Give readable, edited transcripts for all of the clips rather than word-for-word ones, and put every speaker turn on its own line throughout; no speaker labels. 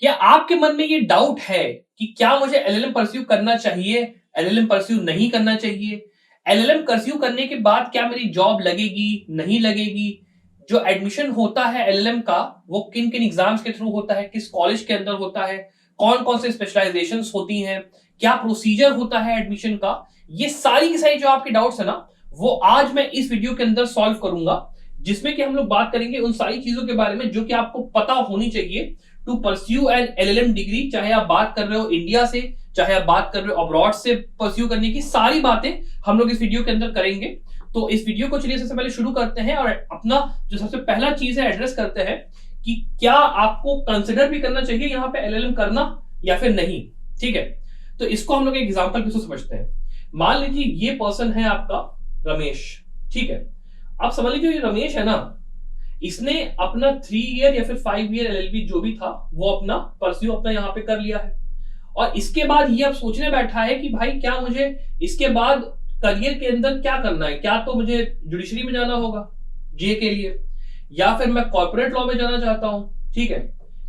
क्या आपके मन में ये डाउट है कि क्या मुझे एलएलएम परस्यू करना चाहिए, एलएलएम परस्यू नहीं करना चाहिए? एलएलएम परस्यू करने के बाद क्या मेरी जॉब लगेगी, नहीं लगेगी? जो एडमिशन होता है एलएलएम का, वो किन-किन एग्जाम्स के थ्रू होता है, किस कॉलेज के अंदर होता है, कौन-कौन से स्पेशलाइजेशंस होती हैं, क्या प्रोसीजर होता है एडमिशन का? ये सारी की सारी जो आपके डाउट्स है ना, वो आज मैं इस वीडियो के अंदर सॉल्व करूंगा, जिसमें कि हम लोग बात करेंगे उन सारी चीजों के बारे में जो कि आपको पता होनी चाहिए to pursue an LLM degree. चाहे आप बात कर रहे हो इंडिया से, चाहे आप बात कर रहे हो अब्रॉड से परस्यू करने की, सारी बातें हम लोग इस वीडियो के अंदर करेंगे। तो इस वीडियो को चलिए सबसे पहले शुरू करते हैं और अपना जो सबसे पहला चीज है एड्रेस करते हैं कि क्या आपको कंसिडर भी करना चाहिए यहाँ पे एलएलएम करना या फिर नहीं। ठीक है, तो इसको हम लोग एक एग्जाम्पल के थ्रू समझते हैं। मान लीजिए ये पर्सन है आपका रमेश। ठीक है, आप समझ लीजिए ये रमेश है ना, इसने अपना 3 ईयर या फिर 5 ईयर एलएलबी जो भी था वो अपना परस्यू अपना यहाँ पे कर लिया है। और इसके बाद ये अब सोचने बैठा है कि भाई क्या मुझे इसके बाद करियर के अंदर क्या करना है, क्या तो मुझे जुडिशरी में जाना होगा जे के लिए, या फिर मैं कॉर्पोरेट लॉ में जाना चाहता हूं। ठीक है,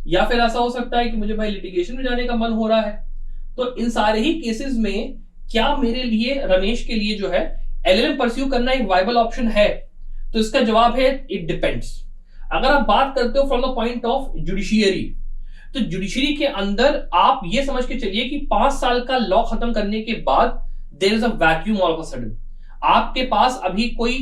या फिर ऐसा हो सकता है कि मुझे भाई लिटिगेशन में जाने का मन हो रहा है। तो इन सारे ही केसेस में क्या मेरे लिए, रमेश के लिए जो है, एलएलएम परस्यू करना एक वाइबल ऑप्शन है? तो इसका जवाब है इट डिपेंड्स। अगर आप बात करते हो from the point of judiciary, तो जुडिशरी के अंदर आप ये समझ के चलिए कि 5 साल का लॉ खत्म करने के बाद there is a vacuum all of a sudden. आपके पास अभी कोई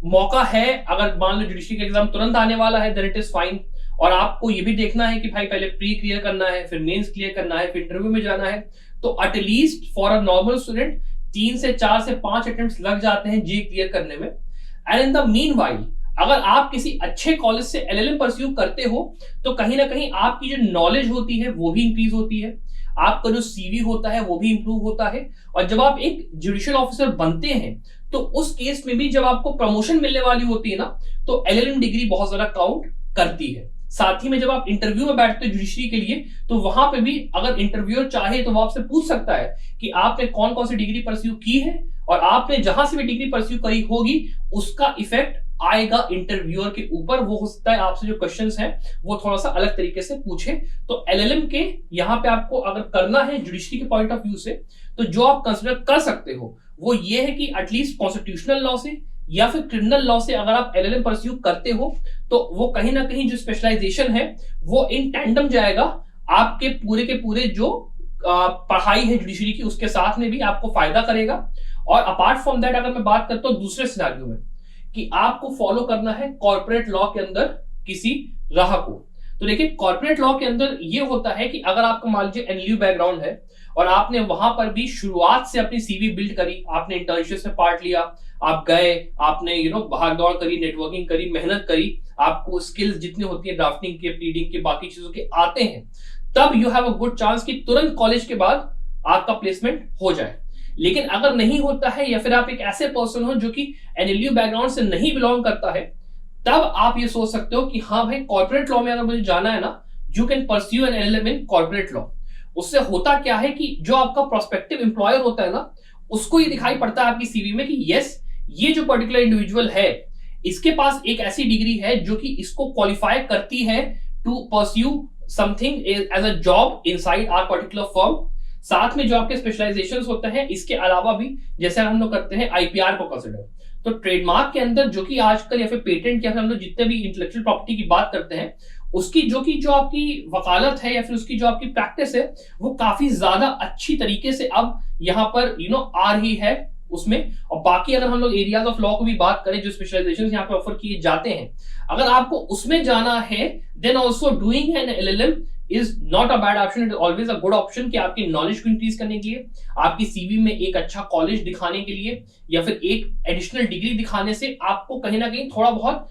मौका है, अगर मान लो जुडिशरी का एग्जाम तुरंत आने वाला है देन इट इज फाइन। और आपको ये भी देखना है कि भाई पहले प्री क्लियर करना है, फिर मेंस क्लियर करना है, फिर इंटरव्यू में जाना है। तो at least for a normal student 3 से 4 से 5 अटेम्प्ट्स लग जाते हैं जे क्लियर करने में। एंड इन द मीनवाइल, अगर आप किसी अच्छे कॉलेज से एलएलएम परस्यू करते हो तो कहीं ना कहीं आपकी जो नॉलेज होती है वो भी इंक्रीज होती है, आपका जो सीवी होता है वो भी इंप्रूव होता है। और जब आप एक जुडिशियल ऑफिसर बनते हैं तो उस केस में भी जब आपको प्रमोशन मिलने वाली होती है ना, तो एलएलएम डिग्री बहुत ज्यादा काउंट करती है। साथ ही में जब आप इंटरव्यू में बैठते हो जुडिशरी के लिए, तो वहां पे भी अगर इंटरव्यूअर चाहे तो वो आपसे पूछ सकता है कि आपने कौन कौन सी डिग्री परस्यू की है, और आपने जहां से भी डिग्री परस्यू करी होगी उसका इफेक्ट आएगा इंटरव्यूअर के ऊपर। वो हो सकता है आपसे जो क्वेश्चंस हैं वो थोड़ा सा अलग तरीके से पूछे। तो एलएलएम के यहां पे आपको अगर करना है जुडिशरी के पॉइंट ऑफ व्यू से, तो जो आप कंसिडर कर सकते हो वो ये है कि एटलीस्ट कॉन्स्टिट्यूशनल लॉ से या फिर क्रिमिनल लॉ से अगर आप एलएलएम परस्यू करते हो तो वो कहीं ना कहीं जो स्पेशलाइजेशन है वो इन टैंडम जाएगा आपके पूरे के पूरे जो पढ़ाई है जुडिशरी की उसके साथ में भी आपको फायदा करेगा। और अपार्ट फ्रॉम दैट अगर मैं बात करता हूं दूसरे सिनेरियो में कि आपको फॉलो करना है कॉर्पोरेट लॉ के अंदर किसी राह को, तो देखिए कॉर्पोरेट लॉ के अंदर ये होता है कि अगर आपका मान लीजिए एनएलयू बैकग्राउंड है और आपने वहां पर भी शुरुआत से अपनी सीवी बिल्ड करी, आपने इंटर्नशिप में पार्ट लिया, आप गए, आपने भाग दौड़ करी, नेटवर्किंग करी, मेहनत करी, आपको स्किल्स जितनी होती है ड्राफ्टिंग के, प्लीडिंग के, बाकी चीजों के आते हैं, तब you have a good chance कि तुरंत कॉलेज के बाद आपका प्लेसमेंट हो जाए। लेकिन अगर नहीं होता है या फिर आप एक ऐसे पर्सन हो जो कि एनएलयू बैकग्राउंड से नहीं बिलोंग करता है, तब आप ये सोच सकते हो कि हाँ भाई कॉर्पोरेट लॉ में अगर मुझे जाना है ना, you can pursue an LLM in corporate law. उससे होता क्या है कि जो आपका प्रोस्पेक्टिव एम्प्लॉयर होता है ना, उसको ये दिखाई पड़ता है आपकी सीवी में कि यस, ये जो पर्टिकुलर इंडिविजुअल है इसके पास एक ऐसी डिग्री है जो कि इसको क्वालिफाई करती है to pursue something as a job inside our particular firm. साथ में जो आपके स्पेशलाइजेशंस होते हैं इसके अलावा भी जैसे हम लोग करते हैं आईपीआर को कंसिडर, तो ट्रेडमार्क के अंदर जो कि आजकल या फिर पेटेंट या फिर हम लोग जितने भी इंटेलेक्चुअल प्रॉपर्टी की बात करते हैं उसकी जो आपकी वकालत है या फिर उसकी जो आपकी प्रैक्टिस है वो काफी ज्यादा अच्छी तरीके से अब यहाँ पर आ रही है उसमें। और बाकी अगर हम लोग एरियाज ऑफ लॉ को भी बात करें जो स्पेशलाइजेशन यहाँ पे ऑफर किए जाते हैं, अगर आपको उसमें जाना है then also doing an LLM is not a bad option, it is always a good option कि आपकी नॉलेज को इंक्रीज करने के लिए, आपकी सीवी में एक अच्छा कॉलेज दिखाने के लिए या फिर एक एडिशनल डिग्री दिखाने से आपको कहीं ना कहीं थोड़ा बहुत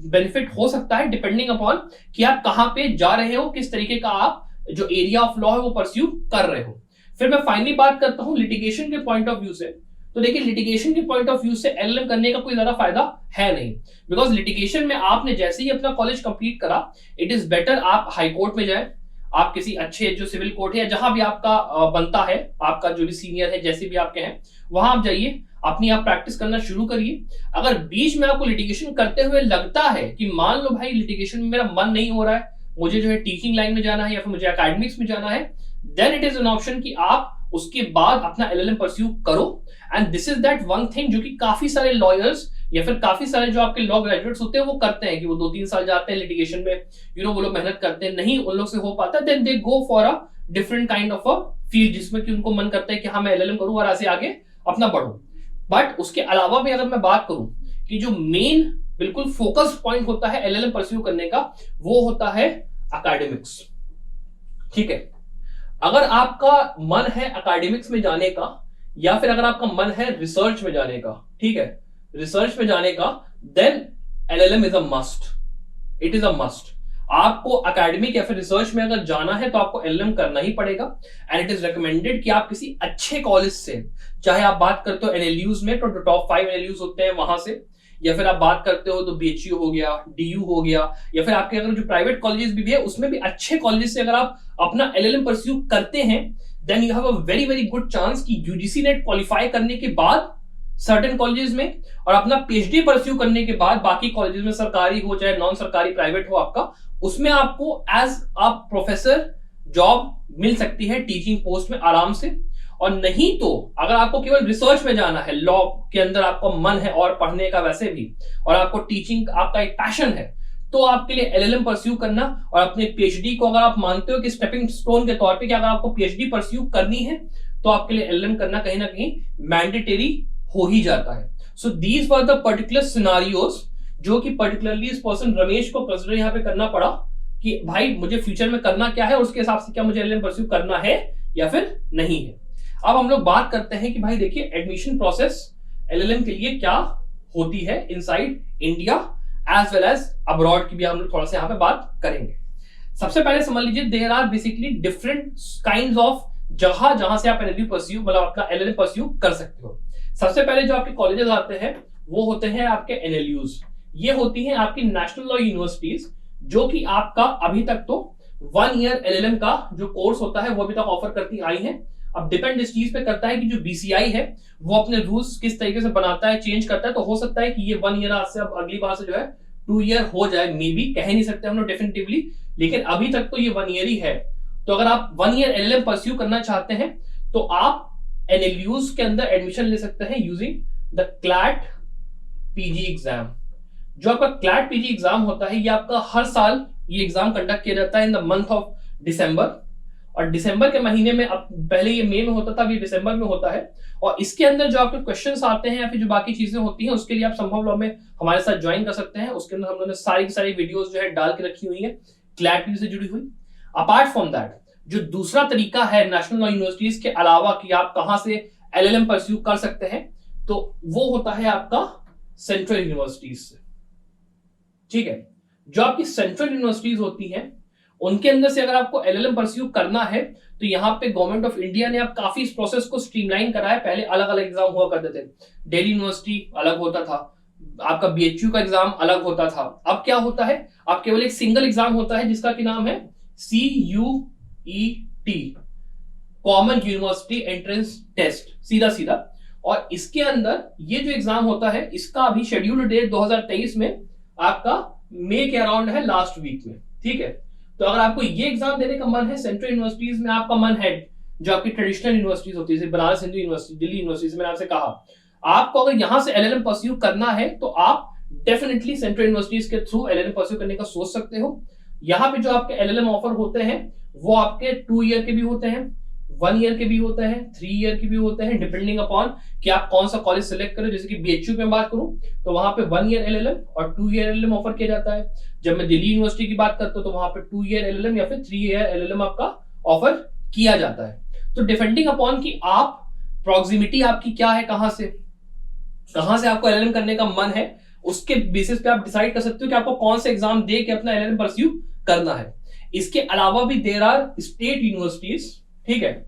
बेनिफिट हो सकता है डिपेंडिंग अपॉन कि आप कहां पे जा रहे हो, किस तरीके का आप जो एरिया ऑफ लॉ है वो परस्यू कर रहे हो। फिर मैं फाइनली बात करता हूं लिटिगेशन के पॉइंट ऑफ व्यू से। तो देखिए लिटिगेशन के पॉइंट ऑफ व्यू से एलएलएम करने का कोई ज्यादा फायदा है नहीं, बिकॉज लिटिगेशन में आपने जैसे ही अपना कॉलेज कंप्लीट करा, इट इज बेटर आप हाई कोर्ट में जाए, आप किसी अच्छे जो सिविल कोर्ट है या जहां भी आपका बनता है, आपका जो भी सीनियर है जैसे भी आपके हैं वहां आप जाइए, अपनी आप प्रैक्टिस करना शुरू करिए। अगर बीच में आपको लिटिगेशन करते हुए लगता है कि मान लो भाई लिटिगेशन में मेरा मन नहीं हो रहा है, मुझे जो है टीचिंग लाइन में जाना है या फिर मुझे एकेडमिक्स में जाना है, then it is an option कि आप उसके बाद अपना एलएलएम परस्यू करो। And this is that one thing जो कि काफी सारे लॉयर्स या फिर काफी सारे जो आपके लॉ ग्रेजुएट्स होते हैं वो करते हैं कि वो 2-3 साल जाते हैं लिटिगेशन में, वो लोग मेहनत करते हैं, नहीं उन लोग से हो पाता, then they go for a different kind of a field जिसमें कि उनको मन करता है कि हाँ मैं एलएलएम करूं और ऐसे आगे अपना बढ़ूं। बट उसके अलावा भी अगर मैं बात करूं कि जो मेन बिल्कुल फोकस पॉइंट होता है एलएलएम परस्यू करने का, वो होता है एकेडमिक्स। ठीक है, अगर आपका मन है एकेडमिक्स में जाने का या फिर अगर आपका मन है रिसर्च में जाने का, ठीक है, रिसर्च में जाने का, then LLM is a must, it is a must. आपको एकेडमिक या फिर रिसर्च में अगर जाना है तो आपको एलएलएम करना ही पड़ेगा। एंड इट इज रिकमेंडेड कि आप किसी अच्छे कॉलेज से, चाहे आप बात करते हो एनएलयूज में तो टॉप 5 एनएलयूज होते हैं वहां से, या फिर आप बात करते हो तो बीएचयू हो गया, डीयू हो गया, या फिर आपके अगर जो प्राइवेट कॉलेजेस भी है उसमें भी अच्छे कॉलेजेस से अगर आप अपना एलएलएम परस्यू करते हैं, then you have a very very good chance कि यूजीसी नेट क्वालिफाई करने के बाद सर्टेन कॉलेजेस में और अपना पीएचडी परस्यू करने के बाद बाकी कॉलेजेस में, सरकारी हो चाहे नॉन सरकारी प्राइवेट हो आपका, उसमें आपको एज अ प्रोफेसर जॉब मिल सकती है टीचिंग पोस्ट में आराम से। और नहीं तो अगर आपको केवल रिसर्च में जाना है, लॉ के अंदर आपका मन है और पढ़ने का वैसे भी, और आपको टीचिंग आपका एक पैशन है, तो आपके लिए एलएलएम परस्यू करना और अपने पीएचडी को अगर आप मानते हो कि स्टेपिंग स्टोन के तौर पे कि अगर आपको पीएचडी परस्यू करनी है तो आपके लिए एलएलएम करना कहीं ना कहीं मैंडेटरी हो ही जाता है। So these were the particular scenarios जो कि पर्टिकुलरली इस पर्सन रमेश को कंसिडर यहाँ पे करना पड़ा कि भाई मुझे फ्यूचर में करना क्या है और उसके हिसाब से क्या मुझे एलएलएम परस्यू करना है या फिर नहीं है। अब हम लोग बात करते हैं कि भाई देखिए एडमिशन प्रोसेस एलएलएम के लिए क्या होती है inside India as well as abroad की भी हम लोग थोड़ा सा यहाँ पे बात करेंगे। सबसे पहले समझ लीजिए there are basically different kinds of जगह जहां से आप एलएलएम परस्यू मतलब अपना एलएलएम परस्यू कर सकते हो। सबसे पहले जो आपके कॉलेजेस आते हैं वो होते हैं आपके एनएलयूज। ये होती हैं आपकी नेशनल लॉ यूनिवर्सिटीज जो कि आपका अभी तक तो 1 ईयर एलएलएम का जो कोर्स होता है वो अभी तक ऑफर करती आई है। अब डिपेंड इस चीज पे करता है कि जो बीसीआई है वो अपने रूल्स किस तरीके से बनाता है, चेंज करता है, तो हो सकता है कि ये 1 ईयर आज से अब अगली बार से जो है 2 ईयर हो जाए, मे बी, कह नहीं सकते हम लोग डेफिनेटिवली, लेकिन अभी तक तो ये 1 ईयर ही है। तो अगर आप 1 ईयर एलएलएम परस्यू करना चाहते हैं तो आप एनएलयूज के अंदर एडमिशन ले सकते हैं using the CLAT PG exam. जो आपका क्लैट पीजी एग्जाम होता है ये आपका हर साल ये एग्जाम कंडक्ट किया जाता है in the month of December, और दिसंबर के महीने में, अब पहले ये मई में होता था, अभी दिसंबर में होता है। और इसके अंदर जो आपके क्वेश्चंस आते हैं या फिर जो बाकी चीजें होती हैं उसके लिए आप संभव लॉ में हमारे साथ ज्वाइन कर सकते हैं। उसके अंदर हम लोगों ने सारी की सारी वीडियोस जो है डाल के रखी हुई है क्लैट से जुड़ी हुई। अपार्ट फ्रॉम दैट जो दूसरा तरीका है नेशनल लॉ यूनिवर्सिटीज के अलावा कि आप कहां से एलएलएम परस्यू कर सकते हैं, तो वो होता है आपका सेंट्रल यूनिवर्सिटीज से। ठीक है, जो आपकी सेंट्रल यूनिवर्सिटीज होती हैं उनके अंदर से अगर आपको एलएलएम परस्यू करना है तो यहाँ पे गवर्नमेंट ऑफ इंडिया ने अब काफी इस प्रोसेस को स्ट्रीमलाइन करा है। पहले अलग अलग एग्जाम हुआ करते थे, दिल्ली यूनिवर्सिटी अलग होता था, आपका बीएचयू का एग्जाम अलग होता था। अब क्या होता है, अब केवल एक सिंगल एग्जाम होता है जिसका की नाम है CUET, common university entrance test, सीधा सीधा। और इसके अंदर ये जो एग्जाम होता है इसका अभी शेड्यूल्ड डेट 2023 में आपका मई के अराउंड है, लास्ट वीक में। ठीक है, तो अगर आपको ये एग्जाम देने का मन है, सेंट्रल यूनिवर्सिटीज में आपका मन है, जो आपकी ट्रेडिशनल यूनिवर्सिटीज होती है, बनारस हिंदू यूनिवर्सिटी, दिल्ली यूनिवर्सिटी, मैंने आपसे कहा आपको अगर यहां से एलएलएम परस्यू करना है तो आप डेफिनेटली सेंट्रल यूनिवर्सिटीज के थ्रू एलएलएम परस्यू करने का सोच सकते हो। यहाँ पे जो आपके एलएलएम ऑफर होते हैं वो आपके 2 ईयर के भी होते हैं, 1 ईयर के भी होते हैं, 3 ईयर के भी होते हैं, डिपेंडिंग अपॉन कि आप कौन सा कॉलेज सिलेक्ट करो। जैसे कि बीएचयू में बात करूं तो वहां पे 1 ईयर एलएलएम और 2 ईयर एलएलएम ऑफर किया जाता है। जब मैं दिल्ली यूनिवर्सिटी की बात करता हूं तो वहां पे 2 ईयर एलएलएम या फिर 3 ईयर एलएलएम आपका ऑफर किया जाता है। तो डिपेंडिंग अपॉन कि आप प्रॉक्सिमिटी आपकी क्या है, कहां से आपको एलएलएम करने का मन है, उसके बेसिस पे आप डिसाइड कर सकते हो कि आपको कौन सा एग्जाम दे के अपना एलएलएम परस्यू करना है। इसके अलावा भी देयर आर स्टेट यूनिवर्सिटीज, ठीक है,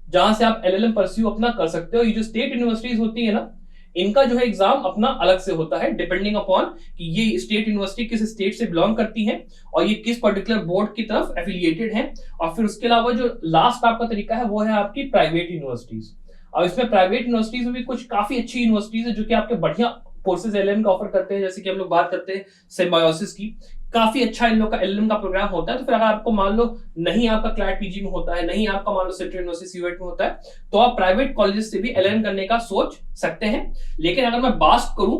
जहां से आप एलएलएम परस्यू अपना कर सकते हो। ये जो स्टेट यूनिवर्सिटीज होती है ना, इनका जो है एग्जाम अपना अलग से होता है, डिपेंडिंग अपॉन कि ये स्टेट यूनिवर्सिटी किस स्टेट से बिलोंग करती है और ये किस पर्टिकुलर बोर्ड की तरफ एफिलिएटेड है। और फिर उसके अलावा जो लास्ट आपका तरीका है वो है आपकी प्राइवेट यूनिवर्सिटीज। और इसमें प्राइवेट यूनिवर्सिटीज में भी कुछ काफी अच्छी यूनिवर्सिटीज है जो कि आपके बढ़िया कोर्सेज एलएलएम का ऑफर करते हैं, जैसे कि हम लोग बात करते हैं सिम्बायोसिस की, काफी अच्छा इन लोग का एलएलएम का प्रोग्राम होता है। तो फिर अगर आपको मान लो नहीं आपका क्लैट पीजी में होता है, नहीं आपका मान लो सेंट्रल यूनिवर्सिटी सीवेट में होता है, तो आप प्राइवेट कॉलेजेस से भी एलएलएम करने का सोच सकते हैं। लेकिन अगर मैं बात करूं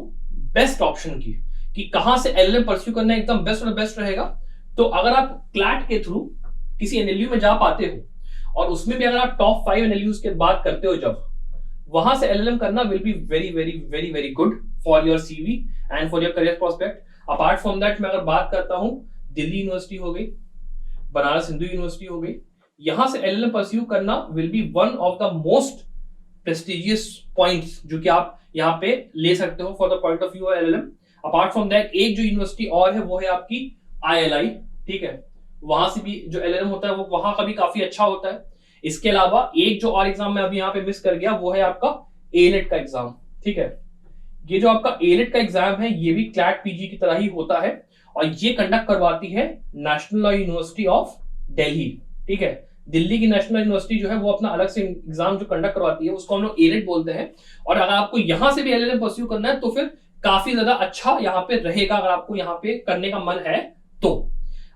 बेस्ट ऑप्शन की कि कहां से एलएलएम परस्यू करना एकदम बेस्ट और बेस्ट रहेगा, तो अगर आप क्लैट के थ्रू किसी एनएलयू में जा पाते हो और उसमें भी अगर आप टॉप 5 एनएलयूज की बात करते हो, जब वहां से एलएलएम करना will be very very very very good for your CV and for your career prospect. Apart from that मैं अगर बात करता हूं, दिल्ली यूनिवर्सिटी हो गई, बनारस हिंदू यूनिवर्सिटी हो गई, यहां से एलएलएम परस्यू करना will be one of the most prestigious points जो कि आप यहाँ पे ले सकते हो for the point of view of LLM. Apart from that एक जो यूनिवर्सिटी और है वो है आपकी ILI, ठीक है, वहां से भी जो एलएलएम होता है वो वहां का भी काफी अच्छा होता है। इसके अलावा एक जो और एग्जाम मैं अभी यहाँ पे मिस कर गया वो है आपका ANET का एग्जाम, ठीक है। ये जो आपका ANET का एग्जाम है ये भी क्लैट पीजी की तरह ही होता है और ये कंडक्ट करवाती है national law university of Delhi, ठीक है। दिल्ली की नेशनल यूनिवर्सिटी जो है वो अपना अलग से एग्जाम जो कंडक्ट करवाती है उसको हम लोग ANET बोलते हैं। और अगर आपको यहां से भी एलएलएम परस्यू करना है तो फिर काफी ज्यादा अच्छा यहाँ पे रहेगा, अगर आपको यहाँ पे करने का मन है तो।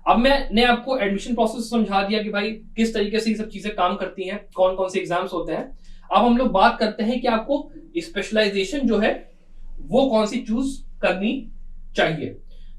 अब मैंने आपको एडमिशन प्रोसेस समझा दिया कि भाई किस तरीके से ये सब चीजें काम करती हैं, कौन कौन से एग्जाम्स होते हैं। अब हम लोग बात करते हैं कि आपको स्पेशलाइजेशन जो है वो कौन सी चूज करनी चाहिए।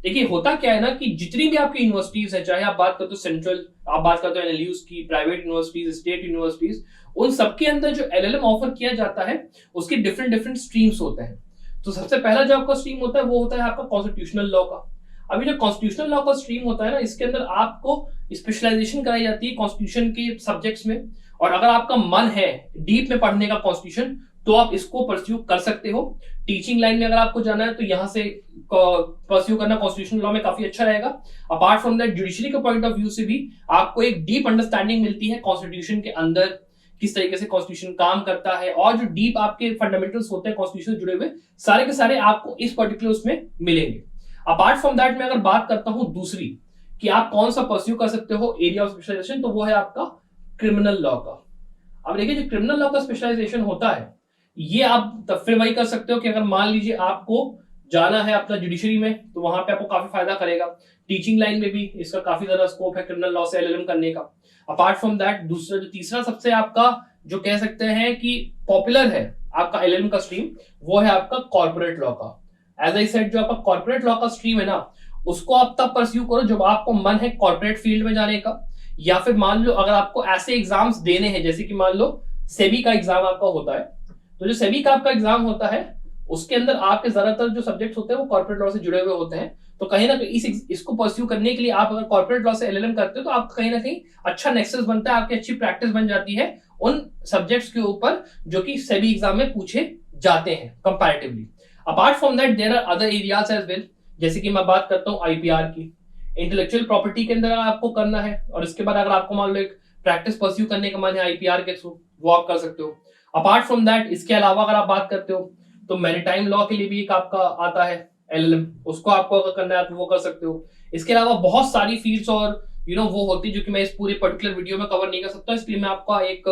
देखिए होता क्या है ना कि जितनी भी आपकी यूनिवर्सिटीज है, चाहे आप बात करते हो सेंट्रल, आप बात करते हो एनएलयूज की, प्राइवेट यूनिवर्सिटीज, स्टेट यूनिवर्सिटीज, उन सबके अंदर जो एलएलएम ऑफर किया जाता है उसके डिफरेंट डिफरेंट स्ट्रीम्स होते हैं। तो सबसे पहला जो आपका स्ट्रीम होता है वो होता है आपका कॉन्स्टिट्यूशनल लॉ का। अभी जो कॉन्स्टिट्यूशनल लॉ का स्ट्रीम होता है ना, इसके अंदर आपको स्पेशलाइजेशन कराई जाती है कॉन्स्टिट्यूशन के सब्जेक्ट्स में। और अगर आपका मन है डीप में पढ़ने का कॉन्स्टिट्यूशन तो आप इसको परस्यू कर सकते हो। टीचिंग लाइन में अगर आपको जाना है तो यहाँ से परस्यू करना कॉन्स्टिट्यूशनल लॉ में काफी अच्छा रहेगा। अपार्ट फ्रॉम दैट जुडिशरी के पॉइंट ऑफ व्यू से भी आपको एक डीप अंडरस्टैंडिंग मिलती है कॉन्स्टिट्यूशन के अंदर, किस तरीके से कॉन्स्टिट्यूशन काम करता है, और जो डीप आपके फंडामेंटल्स होते हैं कॉन्स्टिट्यूशन से जुड़े हुए सारे के सारे आपको इस पर्टिकुलर उसमें मिलेंगे। अपार्ट फ्रॉम दैट मैं अगर बात करता हूं दूसरी कि आप कौन सा परस्यू कर सकते हो एरिया ऑफ स्पेशलाइजेशन, तो वो है आपका क्रिमिनल लॉ का। अब देखिए जो क्रिमिनल लॉ का स्पेशलाइजेशन होता है ये आप तब फिर वही कर सकते हो कि अगर मान लीजिए आपको जाना है अपना जुडिशरी में तो वहां पे आपको काफी फायदा करेगा। टीचिंग लाइन में भी इसका काफी ज्यादा स्कोप है क्रिमिनल लॉ से एलएलएम करने का। अपार्ट फ्रॉम दैट दूसरा जो तीसरा सबसे आपका जो कह सकते हैं कि पॉपुलर है आपका एलएलएम का स्ट्रीम, वो है आपका कॉर्पोरेट लॉ का। एज आई सेड जो आपका कॉर्पोरेट लॉ का स्ट्रीम है ना, उसको आप तब परस्यू करो जब आपको मन है कॉर्पोरेट फील्ड में जाने का, या फिर मान लो अगर आपको ऐसे एग्जाम्स देने हैं जैसे कि मान लो सेबी का एग्जाम आपका होता है, तो जो सेबी का आपका एग्जाम होता है उसके अंदर आपके ज्यादातर जो सब्जेक्ट्स होते हैं वो कॉर्पोरेट लॉ से जुड़े हुए होते हैं। तो कहीं ना कहीं इसको परस्यू करने के लिए आप अगर कॉर्पोरेट लॉ से एलएलएम करते हो तो आपका कहीं ना कहीं अच्छा नेक्सस बनता है, आपकी अच्छी प्रैक्टिस बन जाती है उन सब्जेक्ट्स के ऊपर जो कि सेबी एग्जाम में पूछे जाते हैं comparatively. Apart from that there are other areas as well, जैसे कि मैं बात करता हूँ आईपीआर की, इंटेलेक्चुअल प्रॉपर्टी के अंदर आपको करना है, और इसके बाद अगर आपको मान लो एक प्रैक्टिस परस्यू करने का मन है आईपीआर के थ्रू, वो आप कर सकते हो। अपार्ट फ्रॉम दैट इसके अलावा अगर आप बात करते हो तो मैरिटाइम लॉ के लिए भी एक आपका आता है एलएलएम, उसको आपको अगर करना है तो वो कर सकते हो। इसके अलावा बहुत सारी फील्ड्स और वो होती है जो कि मैं इस पूरे पर्टिकुलर वीडियो में कवर नहीं कर सकता, इसलिए मैं आपका एक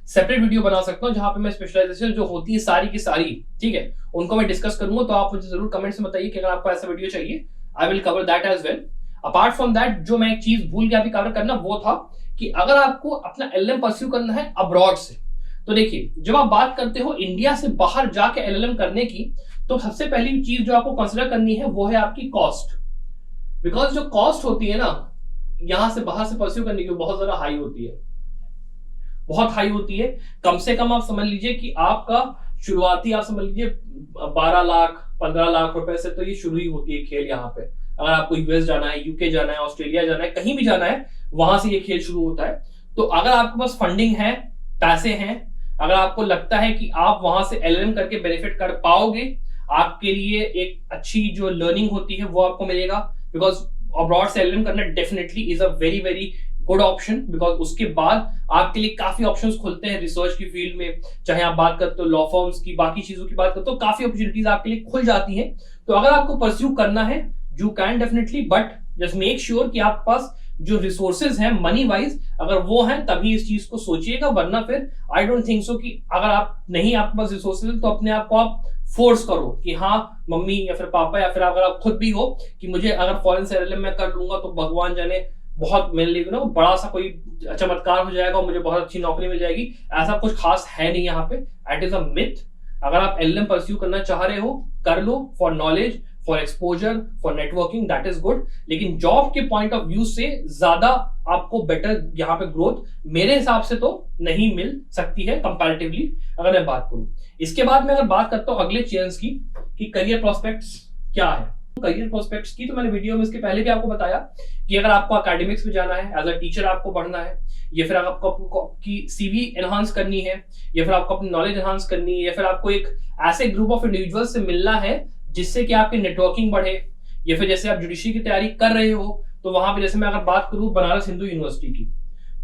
सेपरेट वीडियो बना सकता हूं जहां पे मैं स्पेशलाइजेशन जो होती है सारी की सारी, ठीक है, उनको मैं डिस्कस करूंगा। तो आप मुझे जरूर कमेंट्स में बताइए कि अगर आपको ऐसा वीडियो चाहिए, I will cover that as well. Apart from that जो मैं एक चीज भूल गया अभी कवर करना, वो था कि अगर आपको अपना एलएलएम परस्यू करना है अब्रॉड से, तो देखिए जब आप बात करते हो इंडिया से बाहर जाके एलएलएम करने की, तो सबसे पहली चीज जो आपको कंसिडर करनी है वो है आपकी कॉस्ट। बिकॉज जो कॉस्ट होती है ना यहां से बाहर से परस्यू करने की, बहुत ज्यादा हाई होती है, बहुत हाई होती है। कम से कम आप समझ लीजिए कि आपका शुरुआती आप समझ लीजिए 12 लाख 15 लाख रुपए से तो ये शुरू ही होती है खेल। यहाँ पे अगर आपको यूएस जाना है, यूके जाना है, ऑस्ट्रेलिया जाना है, कहीं भी जाना है, वहां से ये खेल शुरू होता है। तो अगर आपके पास फंडिंग है, पैसे हैं, अगर आपको लगता है कि आप वहां से एलएलएम करके बेनिफिट कर पाओगे, आपके लिए एक अच्छी जो लर्निंग होती है वो आपको मिलेगा। बिकॉज अब्रॉड से एलएलएम करना definitely is a very very good option, because उसके बाद आपके लिए काफी ऑप्शंस खुलते हैं रिसर्च की फील्ड में, चाहे आप बात करते हो लॉ फर्म्स की, बाकी चीजों की बात करते हो, काफी अपॉर्चुनिटीज आपके लिए खुल जाती हैं। तो अगर आपको परस्यू करना है you can definitely, but just make sure कि आपके पास जो रिसोर्सेज हैं मनी वाइज अगर वो हैं तभी इस चीज को सोचिएगा, वरना फिर आई डोंट थिंक सो कि अगर आप नहीं आपके पास रिसोर्सेज तो अपने आप को आप फोर्स करो कि हाँ मम्मी या फिर पापा या फिर अगर आप खुद भी हो कि मुझे अगर फॉरेन से एलएलएम मैं कर लूंगा तो भगवान जाने बहुत मेरे लिए ना बड़ा सा कोई चमत्कार हो जाएगा और मुझे बहुत अच्छी नौकरी मिल जाएगी। ऐसा कुछ खास है नहीं यहाँ पे, इट इज अ मिथ। अगर आप एलएलएम परस्यू करना चाह रहे हो कर लो, for knowledge, for exposure, for networking, that is good. लेकिन जॉब के पॉइंट ऑफ व्यू से ज्यादा आपको बेटर यहाँ पे ग्रोथ मेरे हिसाब से तो नहीं मिल सकती है कंपैरेटिवली अगर मैं बात करूं। इसके बाद मैं अगर बात करता हूं अगले चेंज की कि करियर प्रोस्पेक्ट्स क्या है। करियर प्रोस्पेक्ट्स की तो मैंने वीडियो में इसके पहले भी आपको बताया कि अगर आपको एकेडमिक्स में जाना है, एज अ टीचर आपको बढ़ना है, या फिर आपको आपकी सीवी एनहांस करनी है, या फिर आपको अपनी नॉलेज एनहांस करनी है, या फिर आपको एक ऐसे ग्रुप ऑफ इंडिविजुअल से मिलना है जिससे कि आपकी नेटवर्किंग बढ़े, या फिर जैसे आप जुडिशरी की तैयारी कर रहे हो तो वहां पे जैसे मैं अगर बात करूं बनारस हिंदू यूनिवर्सिटी की,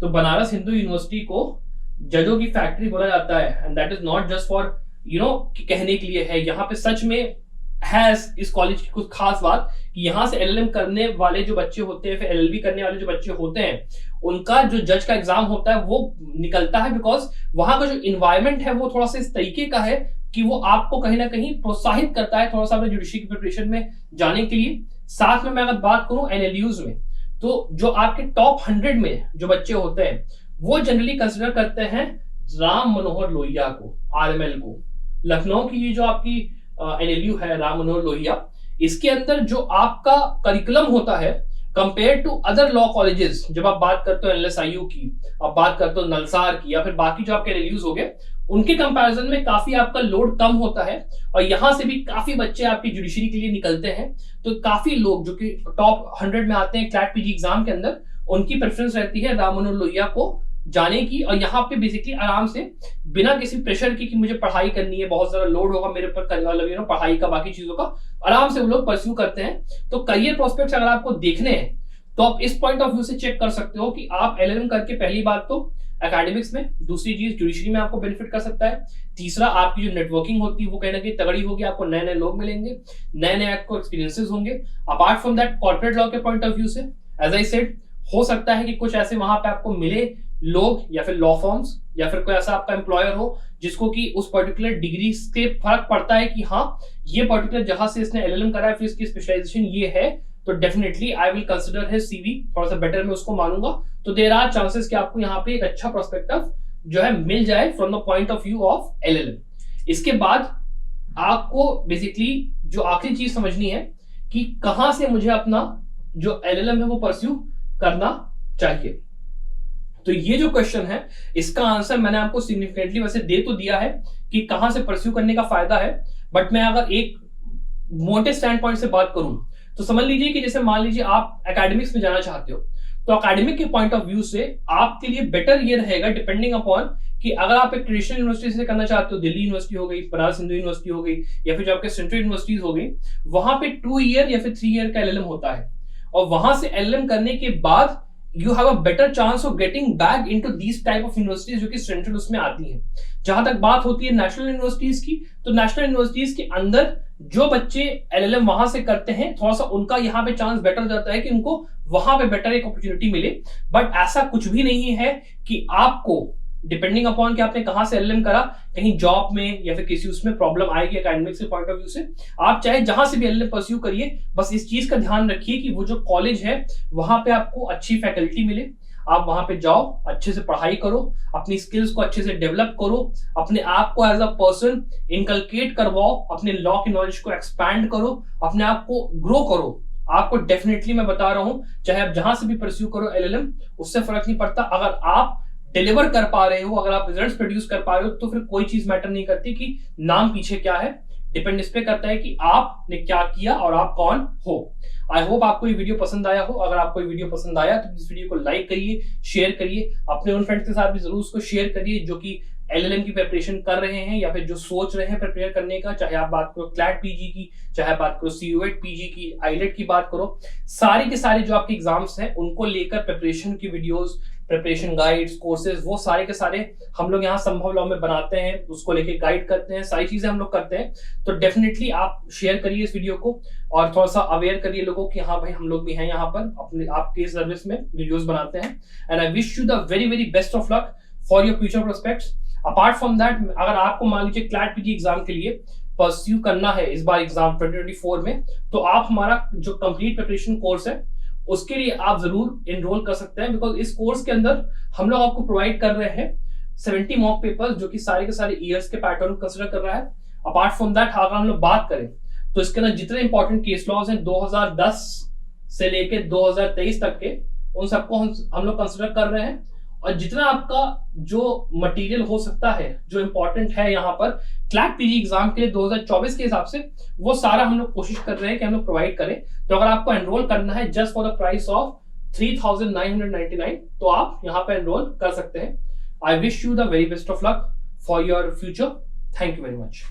तो बनारस हिंदू यूनिवर्सिटी को जजों की फैक्ट्री बोला जाता है, and that is not just for कहने के लिए है। यहाँ पे सच में है इस कॉलेज की कुछ खास बात कि यहाँ से एलएलएम करने वाले जो बच्चे होते हैं, फिर एलएलबी करने वाले जो बच्चे होते हैं, उनका जो जज का एग्जाम होता है वो निकलता है, बिकॉज वहां का जो इन्वायरमेंट है वो थोड़ा सा इस तरीके का है कि वो आपको कहीं ना कहीं प्रोत्साहित करता है थोड़ा सा अपने जुडिशरी की प्रिपरेशन में जाने के लिए। साथ में मैं अगर बात करूं एनएलयूज में, तो जो आपके टॉप 100 में जो बच्चे होते हैं वो जनरली कंसिडर करते हैं राम मनोहर लोहिया को, आरएमएल को। लखनऊ की ये जो आपकी एनएलयू है राम मनोहर लोहिया, इसके अंदर जो आपका करिकुलम होता है compare to other law colleges, जब आप बात करते हो एलएसआईयू की, आप बात करते हो नलसार की, या फिर बाकी जो आपके एनएलयूज हो गए, उनके कंपैरिजन में काफी आपका लोड कम होता है। और यहां से भी काफी बच्चे आपकी जुडिशरी के लिए निकलते हैं। तो काफी लोग जो कि टॉप 100 में आते हैं क्लैट पीजी एग्जाम के अंदर, उनकी प्रेफरेंस रहती है राम मनोहर लोहिया को जाने की। और यहाँ पे बेसिकली आराम से बिना किसी प्रेशर की कि मुझे पढ़ाई करनी है, बहुत ज्यादा लोड होगा मेरे ऊपर पढ़ाई का, बाकी चीजों का, आराम से वो लोग परस्यू करते हैं। तो करियर प्रोस्पेक्ट्स अगर आपको देखने हैं तो आप इस पॉइंट ऑफ व्यू से चेक कर सकते हो कि आप एलएलएम करके पहली बात तो एकेडमिक्स में, दूसरी चीज जुडिशरी में आपको बेनिफिट कर सकता है, तीसरा आपकी जो नेटवर्किंग होती है वो कहीं ना कहीं तगड़ी होगी, आपको नए नए लोग मिलेंगे, नए नए आपको एक्सपीरियंसेस होंगे। Apart from that corporate law के पॉइंट ऑफ व्यू से एज आई सेड, हो सकता है कि कुछ ऐसे वहां पे आपको मिले लोग या फिर लॉ फॉर्म्स या फिर कोई ऐसा आपका एम्प्लॉयर हो जिसको कि उस पर्टिकुलर डिग्री से फर्क पड़ता है कि हाँ ये पर्टिकुलर जगह से इसने एलएलएम करा है, फिर इसकी स्पेशलाइजेशन ये है, तो definitely I will consider his CV, थोड़ा सा बेटर मैं उसको मानूंगा। तो देयर आर चांसेस कि आपको यहाँ पे एक अच्छा प्रोस्पेक्टिव जो है मिल जाए from the point of view of LLM. इसके बाद आपको बेसिकली जो आखिरी चीज समझनी है कि कहां से मुझे अपना जो एलएलएम है वो परस्यू करना चाहिए। तो ये जो क्वेश्चन है इसका आंसर मैंने आपको सिग्निफिकेंटली वैसे दे तो दिया है कि कहां से परस्यू करने का फायदा है, बट मैं अगर एक मोटे स्टैंड पॉइंट से बात करूं तो समझ लीजिए कि जैसे मान लीजिए आप एकेडमिक्स में जाना चाहते हो, तो एकेडमिक के पॉइंट ऑफ व्यू से आपके लिए बेटर ये रहेगा डिपेंडिंग अपॉन कि अगर आप एक ट्रेडिशनल यूनिवर्सिटी से करना चाहते हो, दिल्ली यूनिवर्सिटी हो गई, बनारस हिंदू यूनिवर्सिटी हो गई, या फिर जो आपके सेंट्रल यूनिवर्सिटीज हो गई, वहां पे 2 ईयर या फिर 3 ईयर का एलएलएम होता है। और वहां से एलएलएम करने के बाद you have a better chance of getting back into these type of universities जो कि सेंट्रल उसमें आती हैं। जहां तक बात होती है नेशनल यूनिवर्सिटीज की, तो नेशनल यूनिवर्सिटीज के अंदर जो बच्चे एलएलएम वहां से करते हैं, थोड़ा सा उनका यहाँ पे चांस बेटर जाता है कि उनको वहां पे बेटर एक अपॉर्चुनिटी मिले। बट ऐसा कुछ भी नहीं है कि आपको डिपेंडिंग अपॉन कि आपने कहां से एलएलएम करा, कहीं जॉब में या फिर किसी उसमें प्रॉब्लम आएगी एकेडमिक्स के पॉइंट ऑफ व्यू से। आप चाहे जहां से भी एलएलएम परस्यू करिए, बस इस चीज का ध्यान रखिए कि वो जो कॉलेज है वहां पे आपको अच्छी फैकल्टी मिले, आप वहां पे जाओ, अच्छे से पढ़ाई करो, अपनी स्किल्स को अच्छे से डेवलप करो, अपने आप को एज अ पर्सन इनकलकेट करवाओ, अपने लॉ की नॉलेज को एक्सपैंड करो, अपने आप को ग्रो करो। आपको डेफिनेटली मैं बता रहा हूं, चाहे आप जहां से भी परस्यू करो एलएलएम, उससे फर्क नहीं पड़ता। अगर आप डिलीवर कर पा रहे हो, अगर आप रिजल्ट्स प्रोड्यूस कर पा रहे हो, तो फिर कोई चीज मैटर नहीं करती कि नाम पीछे क्या है। डिपेंड इस पे करता है कि आपने क्या किया और आप कौन हो। आई होप आपको ये वीडियो पसंद आया हो। अगर आपको ये वीडियो पसंद आया तो इस वीडियो को लाइक करिए, शेयर करिए, अपने उन फ्रेंड्स के साथ भी जरूर उसको शेयर करिए जो कि एलएलएम की प्रिपरेशन कर रहे हैं या फिर जो सोच रहे हैं प्रिपेयर करने का। चाहे आप बात करो क्लैट पीजी की, चाहे बात करो सीयूएट पीजी की, आईलेट की बात करो, सारे के सारे जो आपके एग्जाम्स हैं उनको लेकर प्रिपरेशन की वीडियोस, प्रिपरेशन गाइड्स, कोर्सेज, वो सारे के सारे हम लोग यहाँ संभव लॉ में बनाते हैं, उसको लेके गाइड करते हैं, सारी चीजें हम लोग करते हैं। तो डेफिनेटली आप शेयर करिए इस वीडियो को और थोड़ा सा अवेयर करिए लोगों कि हाँ भाई हम लोग भी हैं यहाँ पर, अपने आपके सर्विस में वीडियोस बनाते हैं। And I wish you the very very best of luck for your future prospects. Apart from that, अगर आपको मान लीजिए क्लैट पीजी एग्जाम के लिए परस्यू करना है इस बार एग्जाम 2024 में, तो आप हमारा जो कंप्लीट प्रिपरेशन कोर्स है उसके लिए आप जरूर एनरोल कर सकते हैं, बिकॉज इस कोर्स के अंदर हम लोग आपको प्रोवाइड कर रहे हैं 70 मॉक पेपर्स जो कि सारे के सारे ईयर्स के पैटर्न कंसिडर कर रहा है। अपार्ट फ्रॉम दैट अगर हम लोग बात करें तो इसके अंदर जितने इंपॉर्टेंट केस लॉज हैं 2010 से लेके 2023 तक के, उन सबको हम लोग कंसिडर कर रहे हैं। और जितना आपका जो मटेरियल हो सकता है जो इंपॉर्टेंट है यहाँ पर क्लैट पीजी एग्जाम के लिए 2024 के हिसाब से, वो सारा हम लोग कोशिश कर रहे हैं कि हम लोग प्रोवाइड करें। तो अगर आपको एनरोल करना है just for the price of 3,999, तो आप यहाँ पे एनरोल कर सकते हैं। I wish you the very best of luck for your future. Thank you very much.